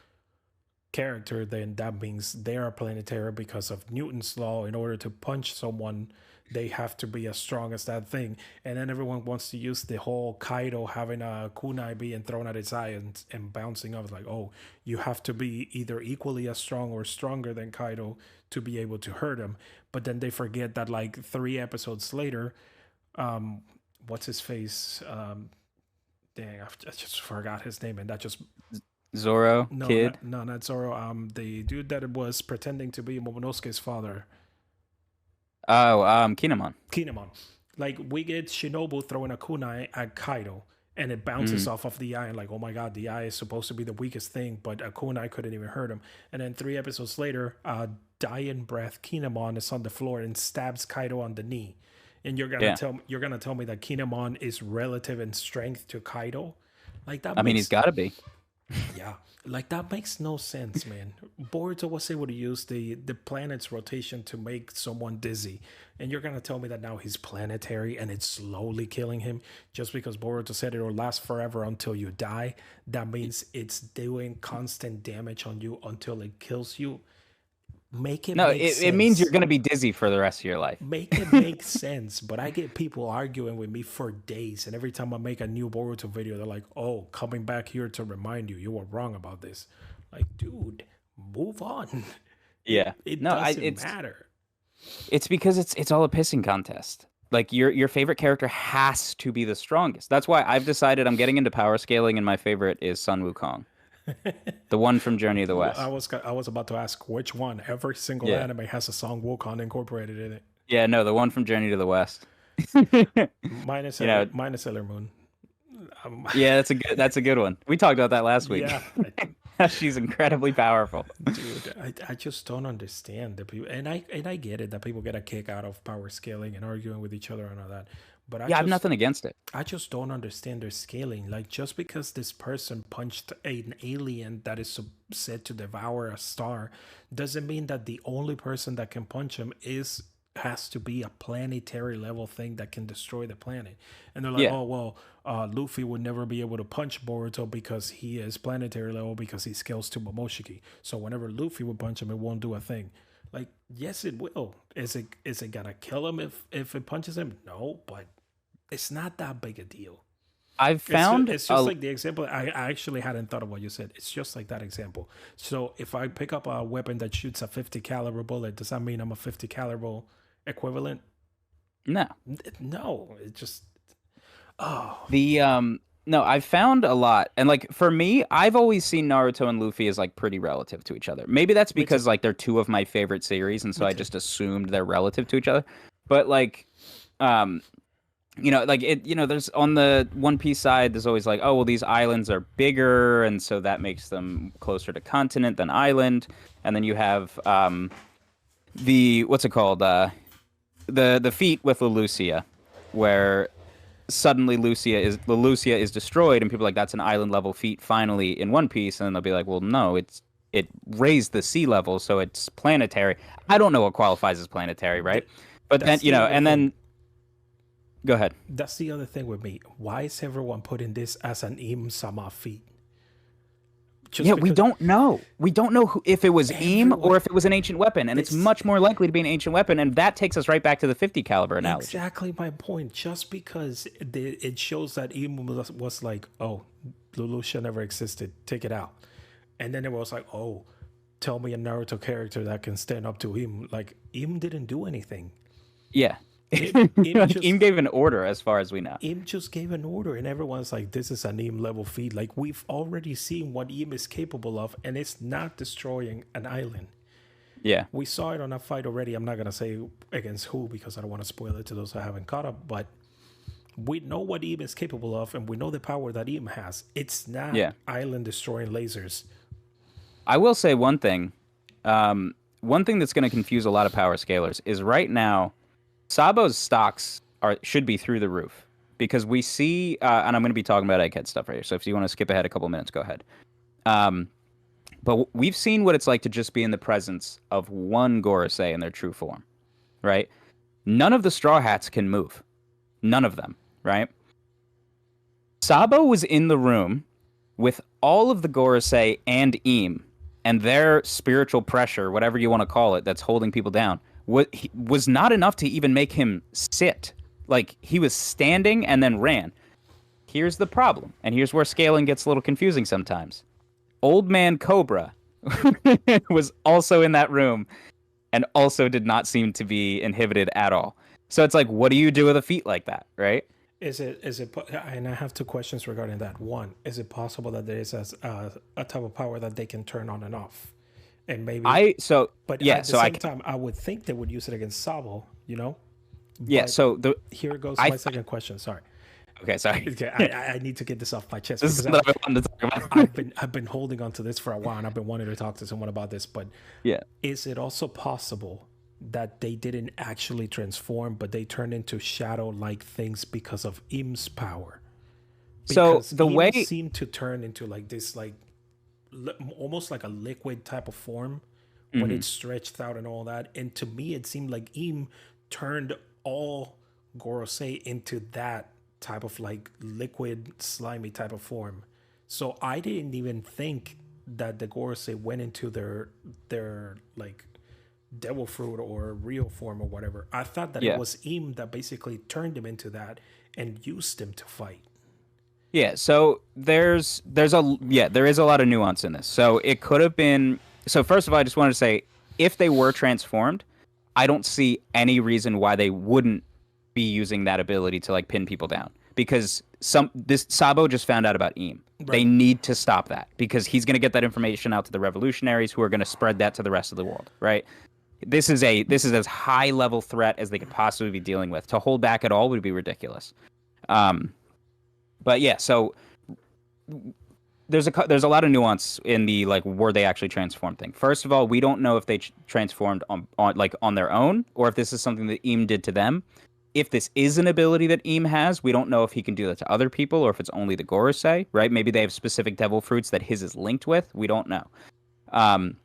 B: character, then that means they are planetary because of Newton's law. In order to punch someone, they have to be as strong as that thing." And then everyone wants to use the whole Kaido having a kunai being thrown at its eye and bouncing off. It's like, oh, you have to be either equally as strong or stronger than Kaido to be able to hurt him. But then they forget that like 3 episodes later, um, what's his face? Dang, I just forgot his name, and that just
A: Zoro,
B: no,
A: Kid.
B: not Zoro. The dude that was pretending to be Momonosuke's father,
A: Oh, Kinemon.
B: Kinemon. Like, we get Shinobu throwing a kunai at Kaido, and it bounces
A: Mm,
B: off of the eye, and like, oh my god, the eye is supposed to be the weakest thing, but a kunai couldn't even hurt him. And then 3 episodes later, dying breath Kinemon is on the floor and stabs Kaido on the knee. And
A: yeah.
B: you're gonna tell me that Kinemon is relative in strength to Kaido? Like, that
A: I mean, he's
B: makes
A: got to be.
B: Yeah, like, that makes no sense, man. Boruto was able to use the planet's rotation to make someone dizzy, and you're gonna tell me that now he's planetary and it's slowly killing him just because Boruto said it'll last forever until you die? That means it's doing constant damage on you until it kills you. Make it
A: No,
B: make
A: it means you're
B: sense.
A: going to be dizzy for the rest of your life.
B: Make it make sense. But I get people arguing with me for days, and every time I make a new Boruto video, they're like, "Oh, coming back here to remind you, you were wrong about this." Like, dude, move on.
A: Yeah.
B: It
A: No,
B: doesn't matter.
A: it's because it's all a pissing contest. Like, your favorite character has to be the strongest. That's why I've decided I'm getting into power scaling, and my favorite is Sun Wukong, the one from Journey of the West.
B: I was about to ask which one. Every single
A: Yeah.
B: anime has a song Wukong incorporated in it.
A: Yeah, no, the one from Journey to the West. You know,
B: Minus Sailor Moon. Um,
A: yeah, that's a good one. We talked about that last week.
B: yeah,
A: She's incredibly powerful.
B: dude, I just don't understand the people, and I get it that people get a kick out of power scaling and arguing with each other and all that, but
A: Yeah, I have nothing against it.
B: I just don't understand their scaling. Like, just because this person punched an alien that is said to devour a star, doesn't mean that the only person that can punch him is has to be a planetary level thing that can destroy the planet. And they're like,
A: Yeah.
B: oh well, Luffy would never be able to punch Boruto because he is planetary level because he scales to Momoshiki. So whenever Luffy would punch him, it won't do a thing. Like, yes, it will. Is it gonna kill him if it punches him? No, but it's not that big a deal.
A: I've found
B: It's just like the example. I actually hadn't thought of what you said. It's just like that example. So if I pick up a weapon that shoots a 50 caliber bullet, does that mean I'm a 50 caliber equivalent?
A: no.
B: No, it just oh
A: The no, I've found a lot. And like, for me, I've always seen Naruto and Luffy as like pretty relative to each other. Maybe that's
B: me too.
A: because like they're two of my favorite series, and so
B: Me
A: I
B: too.
A: just assumed they're relative to each other. But like, um like there's on the One Piece side, there's always like, oh, well, these islands are bigger, and so that makes them closer to continent than island. And then you have the what's it called? The feat with Leloucia, where suddenly Lucia is destroyed, and people are like, that's an island level feat finally in One Piece, and then they'll be like, well, no, it raised the sea level, so it's planetary. I don't know what qualifies as planetary, right? But then
B: That's the other
A: and
B: thing.
A: then go ahead.
B: That's the other thing with me. Why is everyone putting this as an Im Sama feat?
A: Yeah,
B: Just
A: we
B: because
A: don't know. We don't know if it was Eam
B: everyone,
A: or if it was an ancient weapon, and it's
B: it's
A: much more likely to be an ancient weapon, and that takes us right back to the 50 caliber analogy.
B: exactly my point. Just because it shows that Im was like, oh, Lelouch never existed, take it out. And then it was like, oh, tell me a Naruto character that can stand up to him. Like, Im didn't do anything.
A: Yeah.
B: Im
A: Like
B: just
A: Eam gave an order as far as we know.
B: Im just gave an order, and everyone's like, "This is an Im level feat." Like we've already seen what Im is capable of, and it's not destroying an island.
A: Yeah.
B: We saw it on a fight already. I'm not gonna say against who because I don't want to spoil it to those who haven't caught up. But we know what Im is capable of, and we know the power that Im has. It's not
A: Yeah.
B: island destroying lasers.
A: I will say one thing. One thing that's going to confuse a lot of power scalers is right now, Sabo's stocks should be through the roof because we see, and I'm going to be talking about Egghead stuff right here. So if you want to skip ahead a couple minutes, go ahead. Um, but we've seen what it's like to just be in the presence of one Gorosei in their true form, right? None of the Straw Hats can move. None of them, right? Sabo was in the room with all of the Gorosei and Eam and their spiritual pressure, whatever you want to call it, that's holding people down, was not enough to even make him sit. Like, he was standing and then ran. Here's the problem, and here's where scaling gets a little confusing sometimes. Old Man Cobra was also in that room and also did not seem to be inhibited at all. So it's like, what do you do with a feat like that, right?
B: And I have two questions regarding that. One, is it possible that there is a type of power that they can turn on and off? And maybe, but
A: Yeah,
B: at the
A: so I
B: same
A: can,
B: time, I would think they would use it against Sabo, you know?
A: yeah,
B: But
A: so the
B: here goes
A: I
B: my second question. Sorry.
A: okay, sorry.
B: Okay, I need to get this off my chest
A: This is
B: because
A: what I've been wanting to talk about.
B: I've been holding on to this for a while and I've been wanting to talk to someone about this. But
A: Yeah.
B: is it also possible that they didn't actually transform, but they turned into shadow-like things because of Im's power?
A: So
B: Because
A: the
B: Im
A: way
B: seemed to turn into like this, like almost like a liquid type of form when
A: Mhm.
B: it stretched out and all that. And to me, it seemed like Im turned all Gorosei into that type of like liquid, slimy type of form. So I didn't even think that the Gorosei went into their like devil fruit or real form or whatever. I thought that it
A: Yeah.
B: was Im that basically turned him into that and used him to fight.
A: Yeah, so there is a lot of nuance in this. So it could have been so first of all, I just wanted to say if they were transformed, I don't see any reason why they wouldn't be using that ability to like pin people down. Because this Sabo just found out about Eam. They
B: Right.
A: need to stop that because he's going to get that information out to the revolutionaries who are going to spread that to the rest of the world, right? This is as high level threat as they could possibly be dealing with. To hold back at all would be ridiculous. Um, but yeah, so there's a lot of nuance in the like were they actually transformed thing. First of all, we don't know if they transformed on their own or if this is something that Eam did to them. If this is an ability that Eam has, we don't know if he can do that to other people or if it's only the Gorosei, right? Maybe they have specific devil fruits that his is linked with. We don't know. Um,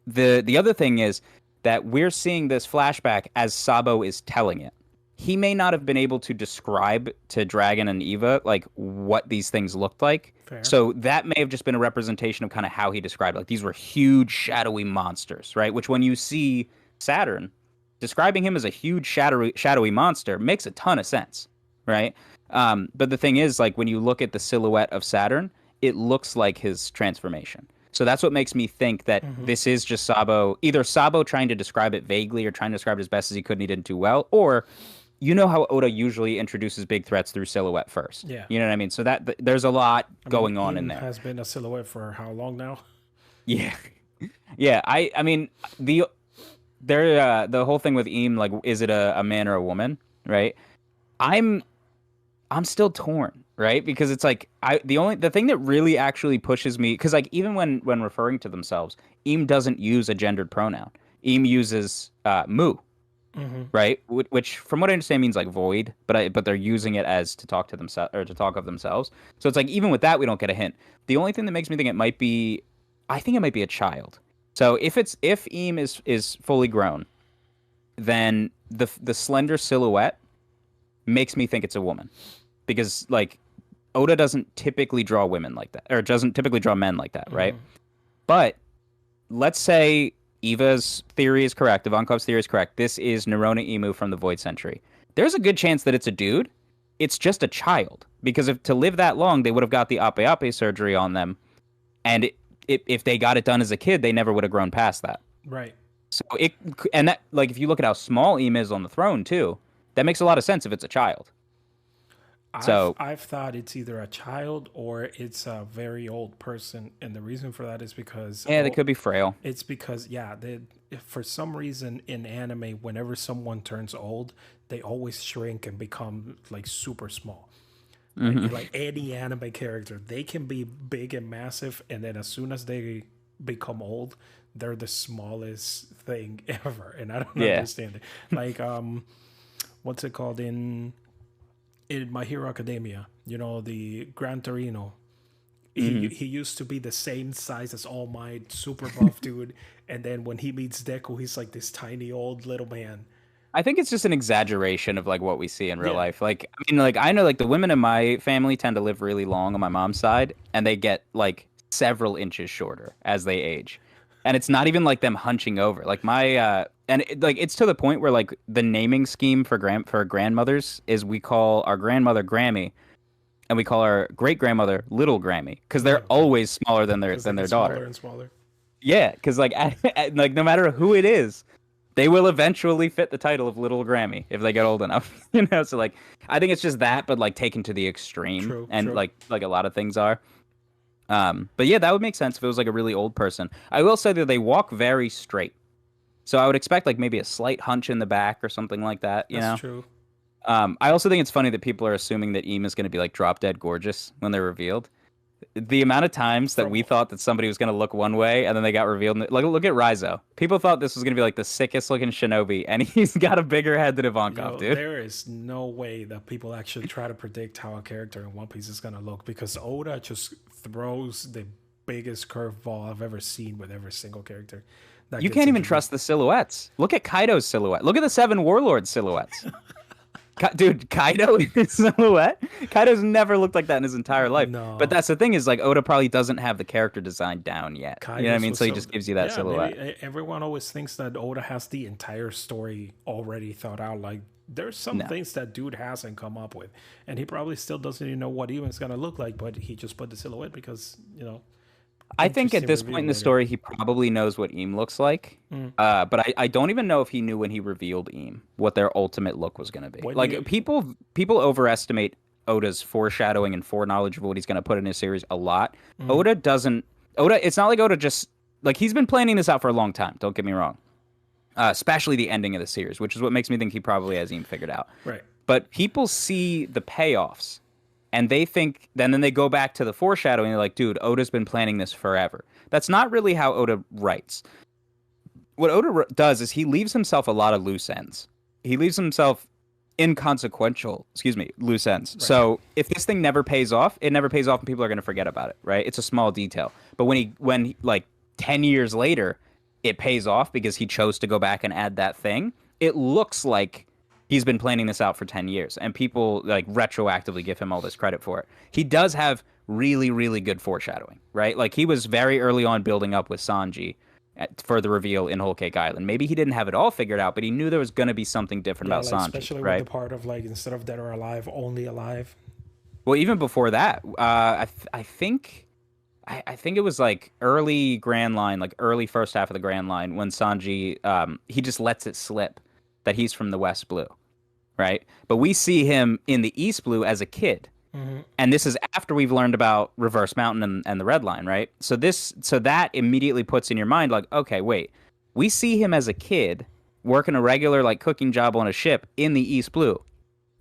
A: the other thing is that we're seeing this flashback as Sabo is telling it. He may not have been able to describe to Dragon and Eva like what these things looked like.
B: Fair.
A: So that may have just been a representation of kind of how he described it. Like these were huge shadowy monsters, right? Which when you see Saturn describing him as a huge shadowy monster makes a ton of sense, right? But the thing is, like when you look at the silhouette of Saturn, it looks like his transformation. So that's what makes me think that
B: Mm-hmm.
A: this is just Sabo, either Sabo trying to describe it vaguely or trying to describe it as best as he could and he didn't do well, or you know how Oda usually introduces big threats through silhouette first.
B: Yeah.
A: You know what I mean? So there's a lot
B: I mean,
A: going on in
B: Im
A: there.
B: has been a silhouette for how long now?
A: Yeah. Yeah, I mean the whole thing with Eam, like is it a man or a woman, right? I'm I'm still torn, right? Because it's like the thing that really actually pushes me, because like even when referring to themselves, Eam doesn't use a gendered pronoun. Eam uses mu,
B: Hmm.
A: right? Which, from what I understand, means like void, but they're using it as to talk to themselves or to talk of themselves. So it's like even with that, we don't get a hint. The only thing that makes me think it might be, I think it might be a child. So if Eam is fully grown, then the slender silhouette makes me think it's a woman because like Oda doesn't typically draw women like that, or doesn't typically draw men like that, right?
B: Hmm.
A: But let's say Eva's theory is correct, Ivankov's theory is correct. This is Nerona Emu from the Void Century. There's a good chance that it's a dude. It's just a child because if to live that long, they would have got the ape ape surgery on them, and if they got it done as a kid, they never would have grown past that.
B: Right.
A: So it and that like if you look at how small Ym is on the throne too, that makes a lot of sense if it's a child. So
B: I've thought it's either a child or it's a very old person, and the reason for that is because
A: yeah, they could be frail.
B: it's because yeah, for some reason in anime, whenever someone turns old, they always shrink and become like super small.
A: Hmm.
B: Like any anime character, they can be big and massive, and then as soon as they become old, they're the smallest thing ever, and I don't
A: Yeah.
B: understand it. Like what's it called in My Hero Academia? You know, the Gran Torino. He
A: Hmm.
B: he used to be the same size as All Might, super buff dude, and then when he meets Deku, he's like this tiny old little man.
A: I think it's just an exaggeration of like what we see in real
B: Yeah,
A: life. Like I mean, like I know like the women in my family tend to live really long on my mom's side, and they get like several inches shorter as they age. And it's not even like them hunching over. Like my like it's to the point where like the naming scheme for grandmothers is we call our grandmother Grammy and we call our great grandmother Little Grammy because they're
B: little Grammy,
A: always smaller
B: because they
A: than their
B: get
A: daughter.
B: smaller and smaller.
A: Yeah, because like like no matter who it is, they will eventually fit the title of Little Grammy if they get old enough. You know, so like I think it's just that, but like taken to the extreme,
B: True,
A: and
B: true.
A: like a lot of things are. But yeah, that would make sense if it was like a really old person. I will say that they walk very straight, so I would expect like maybe a slight hunch in the back or something like that. You
B: That's
A: know.
B: true.
A: I also think it's funny that people are assuming that Eam is going to be like drop dead gorgeous when they're revealed. The amount of times that
B: From
A: we thought that somebody was going to look one way and then they got revealed. Like, look at Rizzo. People thought this was going to be like the sickest looking shinobi, and he's got a bigger head than Ivankov, dude.
B: there is no way that people actually try to predict how a character in One Piece is gonna look because Oda just throws the biggest curveball I've ever seen with every single character that
A: You
B: gets
A: can't even
B: introduced.
A: trust the silhouettes. Look at Kaido's silhouette. Look at the Seven Warlords silhouettes. Dude, Kaido in his silhouette. Kaido's never looked like that in his entire life. But
B: No,
A: that's the thing is like Oda probably doesn't have the character design down yet. You know what I
B: Kaidos
A: mean?
B: was
A: So he
B: so
A: just gives you that
B: yeah. Maybe
A: silhouette.
B: everyone always thinks that Oda has the entire story already thought out. Like there's some
A: No.
B: things that dude hasn't come up with, and he probably still doesn't even know what Ewan's gonna look like. But he just put the silhouette because
A: I think at
B: interesting
A: this point
B: reveal
A: in the
B: later.
A: story, he probably knows what Eam looks like.
B: Mm.
A: But I don't even know if he knew when he revealed Eam what their ultimate look was going to be.
B: When
A: Like
B: you
A: people overestimate Oda's foreshadowing and foreknowledge of what he's going to put in his series a lot.
B: mm,
A: Oda doesn't. Oda. It's not like Oda just like he's been planning this out for a long time. Don't get me wrong. Especially the ending of the series, which is what makes me think he probably has Eam figured out.
B: right.
A: But people see the payoffs and they think then they go back to the foreshadowing. They're like, dude, Oda's been planning this forever. That's not really how Oda writes. What Oda does is he leaves himself a lot of loose ends. He leaves himself inconsequential, excuse me, loose ends.
B: Right.
A: So if this thing never pays off, it never pays off, and people are going to forget about it, right? It's a small detail. But like 10 years later, it pays off because he chose to go back and add that thing. It looks like he's been planning this out for 10 years, and people like retroactively give him all this credit for it. He does have really, really good foreshadowing, right? Like he was very early on building up with Sanji for the reveal in Whole Cake Island. Maybe he didn't have it all figured out, but he knew there was going to be something different
B: Yeah,
A: about
B: like
A: Sanji,
B: especially with the
A: right?
B: part of like instead of dead or alive, only alive.
A: Well, even before that, I think it was like early Grand Line, like early first half of the Grand Line, when Sanji he just lets it slip that he's from the West Blue, right? But we see him in the East Blue as a kid,
B: Hmm.
A: and this is after we've learned about Reverse Mountain and the Red Line, right? So that immediately puts in your mind like, okay, wait, we see him as a kid working a regular like cooking job on a ship in the East Blue.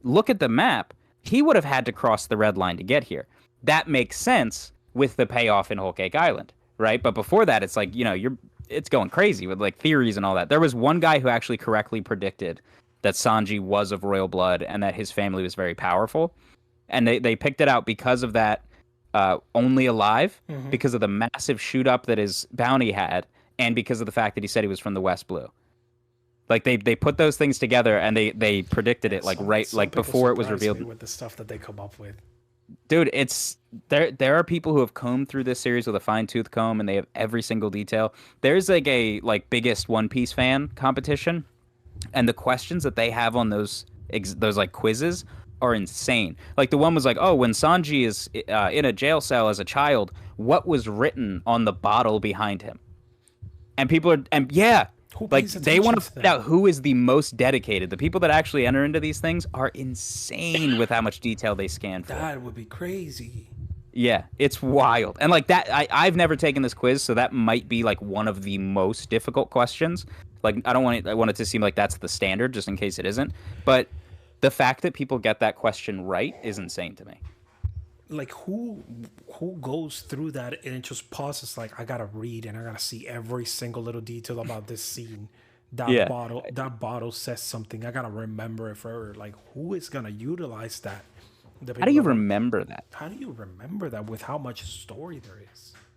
A: look at the map, he would have had to cross the red line to get here. That makes sense with the payoff in Whole Cake Island, right? But before that, it's like, it's going crazy with like theories and all that. There was one guy who actually correctly predicted that Sanji was of royal blood and that his family was very powerful. And they picked it out because of that only alive,
B: Mm-hmm.
A: because of the massive shoot up that his bounty had, and because of the fact that he said he was from the West Blue. Like they put those things together and they predicted
B: Yeah,
A: it like
B: some
A: right
B: some
A: like
B: people
A: before it was
B: surprise
A: revealed.
B: me with the stuff that they come up with.
A: Dude, it's there are people who have combed through this series with a fine-tooth comb and they have every single detail. There's like a like biggest One Piece fan competition, and the questions that they have on those like quizzes are insane. Like the one was like, "Oh, when Sanji is in a jail cell as a child, what was written on the bottle behind him?" And people are and yeah,
B: Who
A: like
B: pays
A: they want
B: attention
A: to
B: to
A: find
B: that?
A: out who is the most dedicated. The people that actually enter into these things are insane with how much detail they scan for.
B: That would be crazy.
A: Yeah, it's wild. And like that I've never taken this quiz, so that might be like one of the most difficult questions. Like I want it to seem like that's the standard just in case it isn't. But the fact that people get that question right is insane to me.
B: Like who goes through that and it just pauses like I gotta read and I gotta see every single little detail about this scene.
A: Yeah.
B: That bottle says something. I gotta remember it forever. Like who is gonna utilize that? The
A: How do
B: people
A: you
B: that want.
A: remember that?
B: How do you remember that with how much story there is?